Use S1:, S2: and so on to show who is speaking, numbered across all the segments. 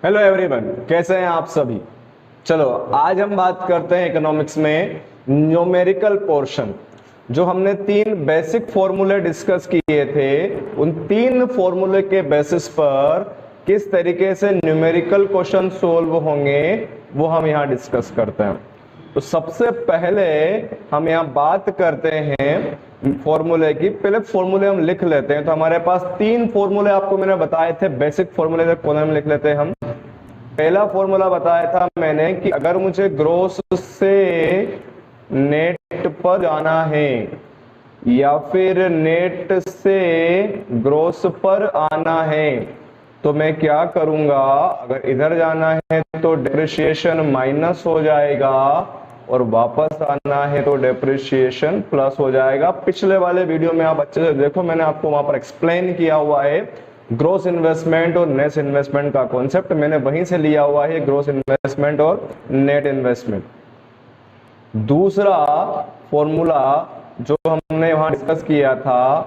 S1: Hello everyone, कैसे हैं आप सभी। चलो आज हम बात करते हैं इकोनॉमिक्स में न्यूमेरिकल पोर्शन। जो हमने तीन बेसिक फॉर्मूले डिस्कस किए थे, उन तीन फॉर्मूले के बेसिस पर किस तरीके से न्यूमेरिकल क्वेश्चन सोल्व होंगे वो हम यहाँ डिस्कस करते हैं। तो सबसे पहले हम यहाँ बात करते हैं फॉर्मूले की। पहले फॉर्मूले हम लिख लेते हैं। तो हमारे पास तीन फॉर्मूले आपको मैंने बताए थे, बेसिक फॉर्मूले कोने में लिख लेते हैं हम। पहला फॉर्मूला बताया था मैंने कि अगर मुझे ग्रोस से नेट पर जाना है या फिर नेट से ग्रोस पर आना है तो मैं क्या करूंगा। अगर इधर जाना है तो डेप्रिसिएशन माइनस हो जाएगा और वापस आना है तो डेप्रिसिएशन प्लस हो जाएगा। पिछले वाले वीडियो में आप अच्छे से देखो, मैंने आपको वहां पर एक्सप्लेन किया हुआ है ग्रोस इन्वेस्टमेंट और नेट इन्वेस्टमेंट का कॉन्सेप्ट। मैंने वहीं से लिया हुआ है ग्रोस इन्वेस्टमेंट और नेट इन्वेस्टमेंट। दूसरा फॉर्मूला जो हमने वहां डिस्कस किया था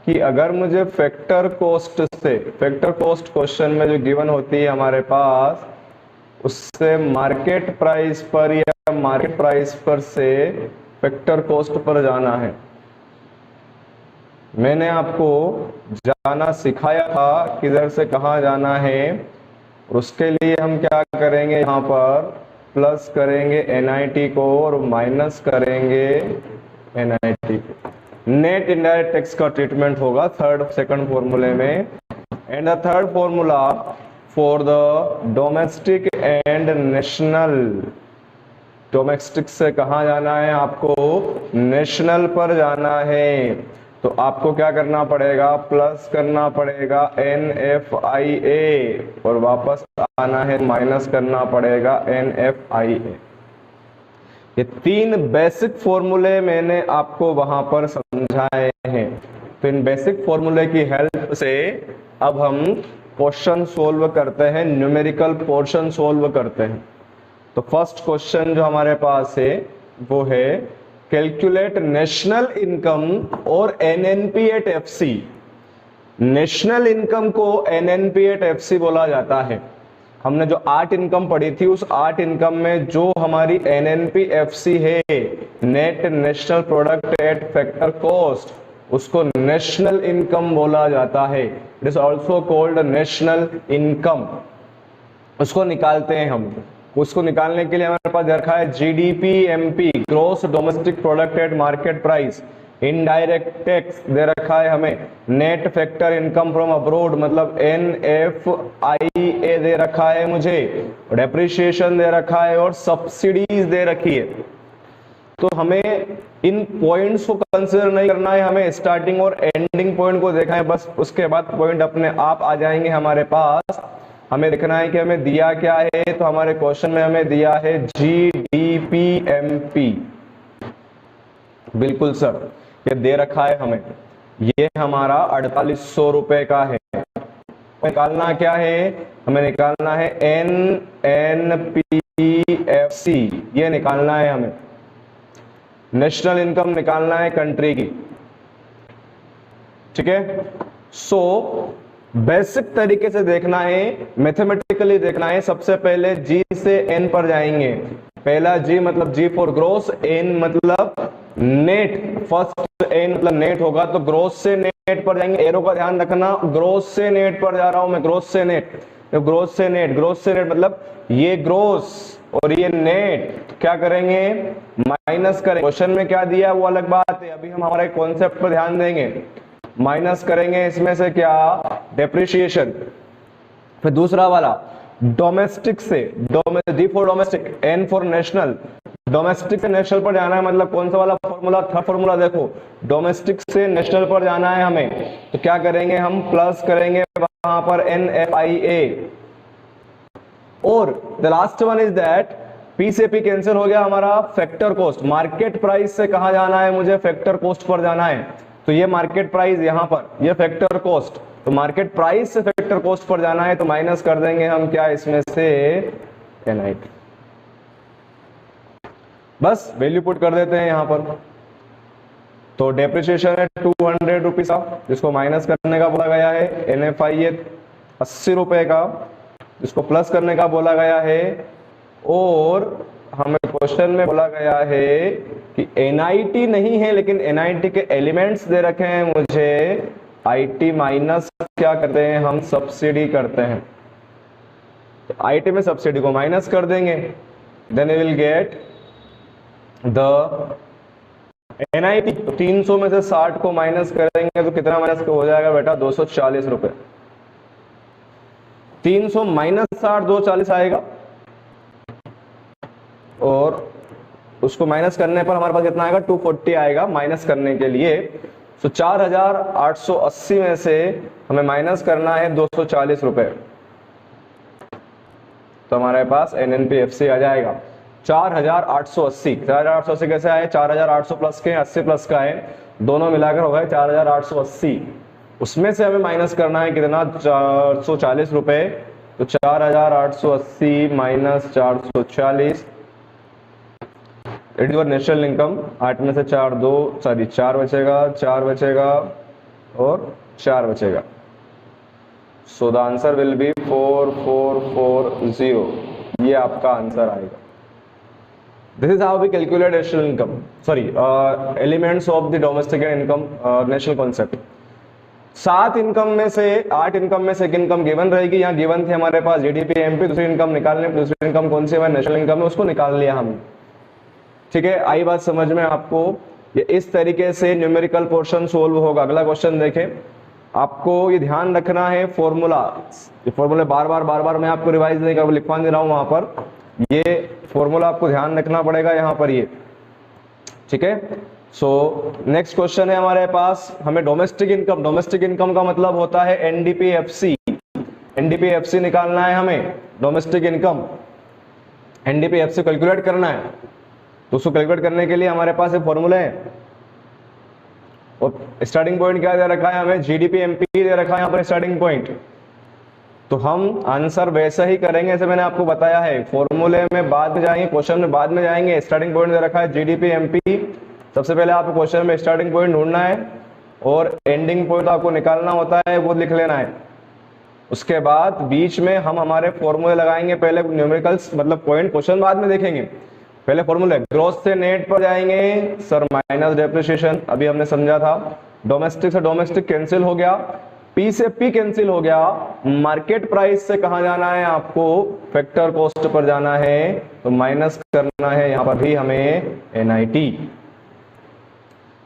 S1: कि अगर मुझे फैक्टर कॉस्ट से, फैक्टर कॉस्ट क्वेश्चन में जो गिवन होती है हमारे पास, उससे मार्केट प्राइस पर या मार्केट प्राइस पर से फैक्टर कॉस्ट पर जाना है। मैंने आपको जाना सिखाया था किधर से कहाँ जाना है। उसके लिए हम क्या करेंगे, यहाँ पर प्लस करेंगे NIT को और माइनस करेंगे NIT को। नेट इनडायरेक्ट टैक्स का ट्रीटमेंट होगा सेकंड फॉर्मूले में। And the third formula for the domestic and national. Domestic से कहाँ जाना है आपको, नेशनल पर जाना है। तो आपको क्या करना पड़ेगा, प्लस करना पड़ेगा NFIA और वापस आना है माइनस करना पड़ेगा NFIA। ये तीन बेसिक फॉर्मूले मैंने आपको वहां पर समझाए हैं। तो इन बेसिक फॉर्मूले की हेल्प से अब हम क्वेश्चन सोल्व करते हैं, न्यूमेरिकल पोर्शन सोल्व करते हैं। तो फर्स्ट क्वेश्चन जो हमारे पास है वो है कैलकुलेट नेशनल इनकम और NNP at FC। National income को NNP एट FC बोला जाता है। हमने जो 8 इनकम पढ़ी थी, उस 8 इनकम में जो हमारी NNP FC है, net national product at factor cost, उसको नेशनल इनकम बोला जाता है। It is also called national income. उसको निकालते हैं हम। उसको निकालने के लिए हमारे पास रखा है GDP MP, gross domestic product at market price. Indirect tax दे रखा है हमें, net factor income from abroad मतलब NFIA दे रखा है मुझे, डेप्रिसिएशन दे रखा है और सब्सिडीज दे रखी है। तो हमें इन पॉइंट्स को कंसिडर नहीं करना है, हमें स्टार्टिंग और एंडिंग पॉइंट को देखना है बस। उसके बाद पॉइंट अपने आप आ जाएंगे हमारे पास। हमें देखना है कि हमें दिया क्या है। तो हमारे क्वेश्चन में हमें दिया है GDP MP। बिल्कुल सर, ये दे रखा है हमें। ये हमारा 4800 रुपए का है। निकालना क्या है, हमें निकालना है NNP FC। ये निकालना है हमें, नेशनल इनकम निकालना है कंट्री की। ठीक है। सो बेसिक तरीके से देखना है, मैथमेटिकली देखना है। सबसे पहले G से N पर जाएंगे। पहला G मतलब G फॉर ग्रोस, N मतलब नेट। फर्स्ट N मतलब नेट होगा तो ग्रोस से नेट पर जाएंगे। एरो का ध्यान रखना, ग्रोस से नेट पर जा रहा हूं मैं, ग्रोस से नेट। तो ग्रोस से नेट, ग्रोस से नेट मतलब ये ग्रोस और ये नेट। तो क्या करेंगे, माइनस करेंगे। क्वेश्चन में क्या दिया है वो अलग बात है, अभी हम हमारे कॉन्सेप्ट पर ध्यान देंगे। माइनस करेंगे इसमें से क्या, डेप्रिसिएशन। फिर दूसरा वाला डोमेस्टिक से, D for domestic, N for national. Domestic से नेशनल पर जाना है मतलब कौन सा वाला फॉर्मूला, थर्ड फॉर्मूला देखो, डोमेस्टिक से नेशनल पर जाना है हमें। तो क्या करेंगे हम, प्लस करेंगे वहां पर NFIA। और the last one is that P से P कैंसिल हो गया हमारा, फैक्टर कॉस्ट। मार्केट प्राइस से कहां जाना है मुझे, फैक्टर कॉस्ट पर जाना है। तो ये मार्केट प्राइस यहां पर, ये फैक्टर कॉस्ट। तो मार्केट प्राइस से फैक्टर कॉस्ट पर जाना है तो माइनस कर देंगे हम क्या इसमें से, NIT। बस वैल्यू पुट कर देते हैं यहां पर। तो डेप्रिसिएशन है 200 रुपीज का, जिसको माइनस करने का बोला गया है। NFIA 80 रुपए का, इसको प्लस करने का बोला गया है, और हमें क्वेश्चन में बोला गया है कि NIT नहीं है, लेकिन NIT के एलिमेंट्स दे रखे हैं मुझे, IT माइनस क्या करते हैं हम, सब्सिडी करते हैं। तो IT में सब्सिडी को माइनस कर देंगे, then we will get the NIT। तो 300 में से 60 को माइनस करेंगे तो कितना माइनस हो जाएगा बेटा, 240 रुपए। 300 माइनस 60 240 आएगा, और उसको माइनस करने पर हमारे पास कितना आएगा, 240 आएगा माइनस करने के लिए। तो 4880 में से हमें माइनस करना है 240 रुपए, तो हमारे पास NNPFC आ जाएगा 4880। 4880 कैसे आए, 4800 प्लस के 80 प्लस का है, दोनों मिलाकर हो गए 4880। उसमें से हमें माइनस करना है कितना, 440 रुपए। तो 4880 minus 440, it is national income. 8 में से 4 4 बचेगा, 4 बचेगा और 4 बचेगा। So the answer will be 4440। ये आपका आंसर आएगा। This is how we calculate national income, sorry elements of the domestic income national concept. 7 income में से 8 इनकम में से एक इनकम गिवन रहेगी। यहाँ गिवन थे हमारे पास GDP MP। दूसरी इनकम निकालने, दूसरी इनकम कौन सी है, नेशनल इनकम है, उसको निकाल लिया हमने। ठीक है, आई बात समझ में आपको। ये इस तरीके से न्यूमेरिकल पोर्शन सोल्व होगा। अगला क्वेश्चन देखें, आपको ये ध्यान रखना है फॉर्मूला, ये फॉर्मूले बार बार मैं आपको रिवाइज नहीं कर, लिखवा नहीं रहा हूं वहां पर, ये फॉर्मूला आपको ध्यान रखना पड़ेगा यहाँ पर ये। ठीक है, सो नेक्स्ट क्वेश्चन है हमारे पास, हमें डोमेस्टिक इनकम, डोमेस्टिक इनकम का मतलब होता है NDPFC। NDPFC निकालना है हमें, डोमेस्टिक इनकम NDPFC कैलकुलेट करना है। तो उसको कैलकुलेट करने के लिए हमारे पास एक फॉर्मूला है, और स्टार्टिंग पॉइंट क्या दे रखा है हमें, GDP MP दे रखा है यहाँ पर स्टार्टिंग पॉइंट। तो हम आंसर वैसा ही करेंगे जैसे मैंने आपको बताया है। फॉर्मूले में बाद में जाएंगे, क्वेश्चन में बाद में जाएंगे। स्टार्टिंग पॉइंट दे रखा है GDP MP। सबसे पहले आपको क्वेश्चन में स्टार्टिंग पॉइंट ढूंढना है, और एंडिंग पॉइंट आपको निकालना होता है, वो लिख लेना है। उसके बाद बीच में हम हमारे फॉर्मूले लगाएंगे, पहले न्यूमेरिकल्स मतलब पॉइंट क्वेश्चन बाद में देखेंगे, पहले फॉर्मूले। ग्रॉस से नेट पर जाएंगे सर, माइनस डेप्रिसिएशन, अभी हमने समझा था। डोमेस्टिक से डोमेस्टिक कैंसिल हो गया, P से P कैंसिल हो गया। मार्केट प्राइस से कहां जाना है आपको, फैक्टर कॉस्ट पर जाना है, तो माइनस करना है यहाँ पर भी हमें NIT।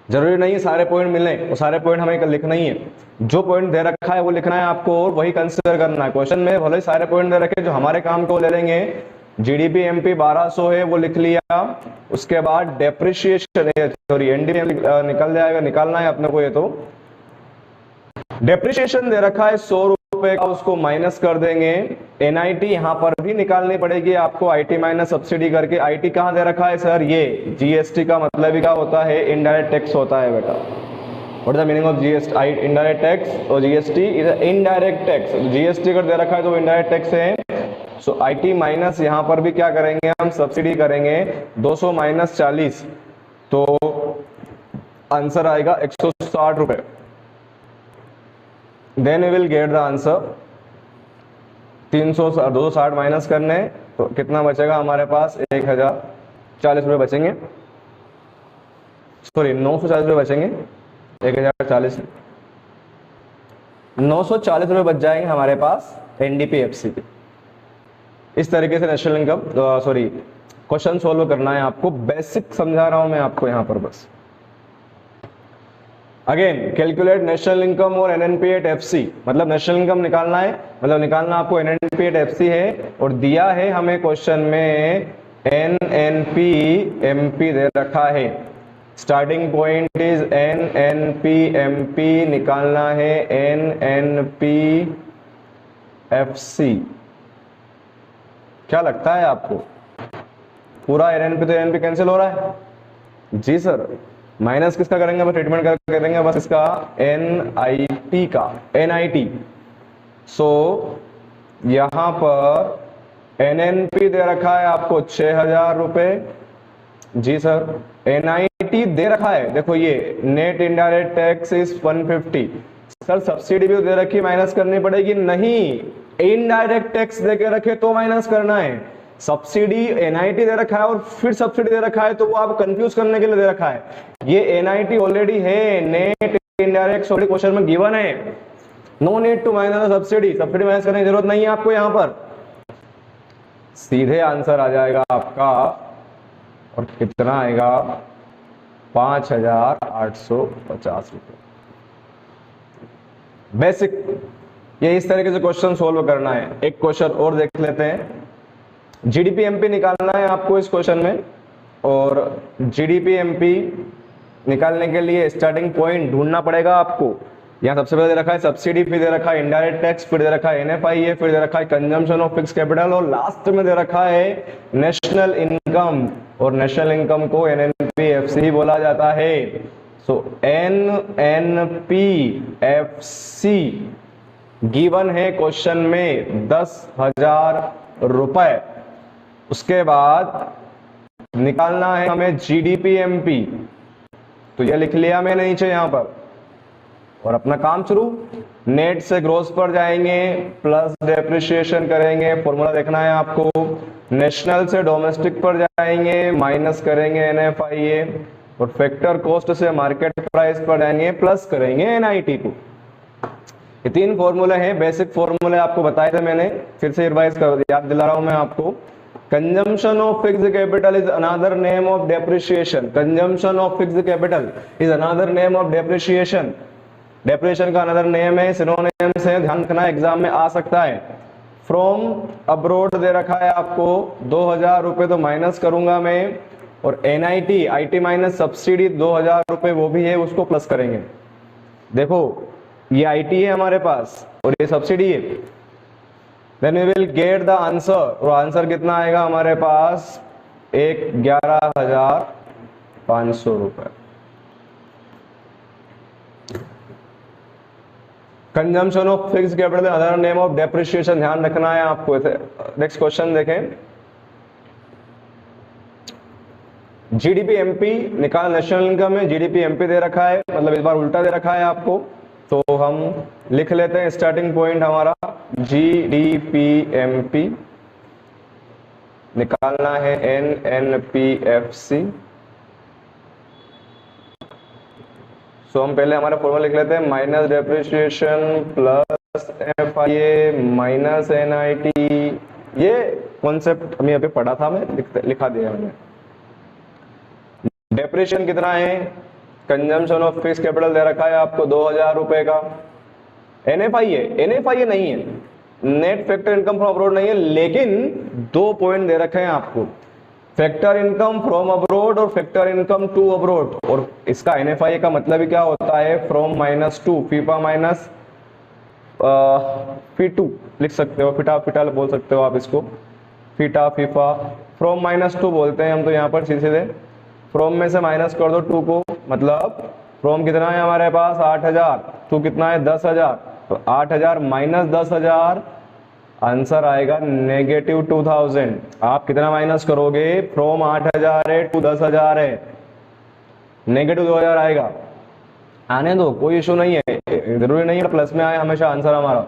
S1: जरूरी नहीं है सारे पॉइंट मिलने, वो सारे पॉइंट हमें लिखना ही है। जो पॉइंट दे रखा है वो लिखना है आपको, और वही कंसीडर करना है। क्वेश्चन में भले सारे पॉइंट दे रखे, जो हमारे काम को ले लेंगे। GDP MP 1200 है, वो लिख लिया। उसके बाद डेप्रिसिएशन, सॉरी NDP निकल जाएगा, निकालना है अपने को। ये तो डेप्रिसिएशन दे रखा है 100 रुपए का, उसको माइनस कर देंगे। NIT यहाँ पर भी निकालनी पड़ेगी आपको, IT माइनस सब्सिडी करके। IT कहाँ दे रखा है सर, ये GST का मतलब क्या होता है, इनडायरेक्ट टैक्स होता है बेटा। What is the meaning of GST, indirect tax, और GST is indirect tax. GST अगर दे रखा है तो इनडायरेक्ट टैक्स है। सो IT माइनस यहाँ पर भी क्या करेंगे हम, सब्सिडी करेंगे। 200 माइनस 40, तो आंसर आएगा 160 रुपए। Then we will get the answer. 260 minus करने, तो कितना बचेगा हमारे पास, 1040 रुपए बचेंगे। सॉरी 940 रुपए बचेंगे, 1040 940 रुपए बच जाएंगे हमारे पास NDPFC के। इस तरीके से national income, sorry question solve करना है आपको। बेसिक समझा रहा हूं मैं आपको यहाँ पर बस। अगेन कैलकुलेट नेशनल इनकम और NNP@FC, मतलब नेशनल इनकम निकालना है, मतलब निकालना आपको NNP@FC है, और दिया है हमें क्वेश्चन में NNP-MP दे रखा है। स्टार्टिंग पॉइंट इज NNP-MP, निकालना है NNP-FC। क्या लगता है आपको, पूरा NNP तो NNP कैंसिल हो रहा है? जी सर। माइनस किसका करेंगे, बस ट्रीटमेंट कर देंगे बस इसका, NIT का, NIT। सो यहां पर NNP दे रखा है आपको 6000 रुपए। जी सर। NIT दे रखा है, देखो ये net indirect tax is 150। Sir subsidy भी दे रखी, माइनस करनी पड़ेगी? नहीं, इनडायरेक्ट टैक्स देके रखे तो माइनस करना है, सब्सिडी एनआईटी दे रखा है और फिर सब्सिडी दे रखा है तो वो आप कंफ्यूज करने के लिए दे रखा है। ये एनआईटी ऑलरेडी है, नेट इनडायरेक्ट ऑलरेडी क्वेश्चन में गिवन है, no need to minus subsidy, subsidy minus करने की जरूरत नहीं है आपको। यहां पर सीधे आंसर आ जाएगा आपका, और कितना आएगा 5,850 रुपए। बेसिक ये इस तरीके से क्वेश्चन सोल्व करना है। एक क्वेश्चन और देख लेते हैं। जीडीपी एमपी निकालना है आपको इस क्वेश्चन में, और जीडीपी एमपी निकालने के लिए स्टार्टिंग पॉइंट ढूंढना पड़ेगा आपको। यहाँ सबसे पहले दे रखा है सब्सिडी, फिर दे रखा है इनडायरेक्ट टैक्स, फिर दे रखा है एनएफआईए, फिर दे रखा है कंजम्पशन ऑफ फिक्स कैपिटल, और लास्ट में दे रखा है नेशनल इनकम, और नेशनल इनकम को एनएनपीएफसी बोला जाता है। सो एनएनपीएफसी गिवन है क्वेश्चन में 10,000 रुपए। उसके बाद निकालना है हमें जीडीपी एमपी, तो ये लिख लिया मैंने नीचे यहां पर, और अपना काम शुरू। नेट से ग्रोस पर जाएंगे, प्लस डेप्रिसिएशन करेंगे, फॉर्मूला देखना है आपको। नेशनल से डोमेस्टिक पर जाएंगे, माइनस करेंगे एनएफआईए, और फैक्टर कॉस्ट से मार्केट प्राइस पर जाएंगे, प्लस करेंगे एनआईटी को। ये तीन फॉर्मूले हैं, बेसिक फॉर्मूले आपको बताए थे मैंने, फिर से रिवाइज कर याद दिला रहा हूं मैं आपको। Consumption of fixed capital is another name of depreciation, consumption of fixed capital is another name of depreciation, depreciation का अनदर नेम है, सिनोनिम्स है, ध्यान रखना एग्जाम में आ सकता है। फ्रॉम अब्रोड दे रखा है आपको 2,000 रुपए, तो माइनस करूंगा मैं, और एनआईटी आईटी माइनस सब्सिडी 2,000 रुपए वो भी है, उसको प्लस करेंगे। देखो ये आईटी है हमारे पास और ये सब्सिडी है, then we will get the answer, और आंसर कितना आएगा हमारे पास 11,500 रुपए। Consumption of fixed capital other name of depreciation, ध्यान रखना है आपको। नेक्स्ट क्वेश्चन देखें, जीडीपी एमपी निकाल, नेशनल इनकम में जीडीपी एमपी दे रखा है, मतलब इस बार उल्टा दे रखा है आपको, तो हम लिख लेते हैं स्टार्टिंग पॉइंट हमारा जीडीपी एमपी, निकालना है एनएनपीएफसी। सो हम पहले हमारा फॉर्मूला लिख लेते हैं, minus depreciation plus FIA minus NIT. ये कॉन्सेप्ट हमें यहाँ पे पढ़ा था, मैं लिखा दिया मैंने। डेप्रिसिएशन कितना है, कंजम्पशन ऑफ फिक्स्ड कैपिटल दे रखा है आपको 2,000 रुपए का। एनएफआईए नहीं है, net factor income from abroad नहीं है, लेकिन 2 पॉइंट दे रखे हैं आपको, फैक्टर इनकम फ्रॉम अब्रोड और फैक्टर इनकम टू अब्रोड। और इसका एनएफआईए का मतलब ही क्या होता है, फ्रॉम -2 फीफा माइनस फी2 लिख सकते हो, फिटा फिटा बोल सकते हो आप इसको, फीटा फीफा, फ्रॉम -2 बोलते हैं हम तो यहाँ पर सीधे। फ्रॉम में से माइनस कर दो 2 को, मतलब फ्रॉम कितना है हमारे पास 8,000, टू कितना है 10,000, तो 8,000 माइनस 10,000 आंसर आएगा -2,000। आप कितना माइनस करोगे, फ्रॉम 8,000 है टू 10,000 है, -2,000 आएगा। आने दो, कोई इशू नहीं है, जरूरी नहीं है प्लस में आए हमेशा आंसर हमारा,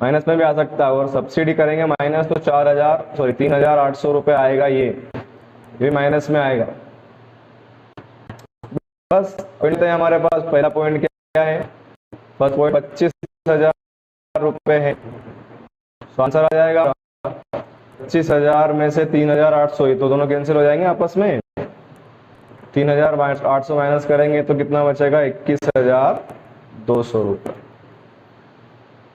S1: माइनस में भी आ सकता है। और सब्सिडी करेंगे माइनस, तो 3,800 रुपए आएगा, ये माइनस में आएगा। बस पॉइंट है हमारे पास, पहला पॉइंट क्या है, फर्स्ट पॉइंट 25,000 रुपए है, तो आंसर आ जाएगा 25,000 में से 3,800, ये तो दोनों कैंसिल हो जाएंगे आपस में, 3,800 माइनस करेंगे तो कितना बचेगा 21,200 रुपए।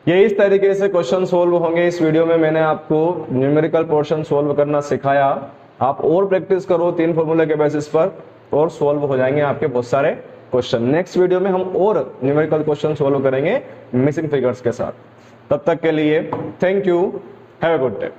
S1: ये इस तरीके से क्वेश्चन सोल्व होंगे इस वीडियो में। मैंने आपको न्यूमेरिकल पोर्शन सोल्व करना सिखाया, आप और प्रैक्टिस करो 3 फॉर्मूले के बेसिस पर, और सोल्व हो जाएंगे आपके बहुत सारे क्वेश्चन। नेक्स्ट वीडियो में हम और न्यूमेरिकल क्वेश्चन सोल्व करेंगे मिसिंग फिगर्स के साथ। तब तक के लिए thank you, have a good day.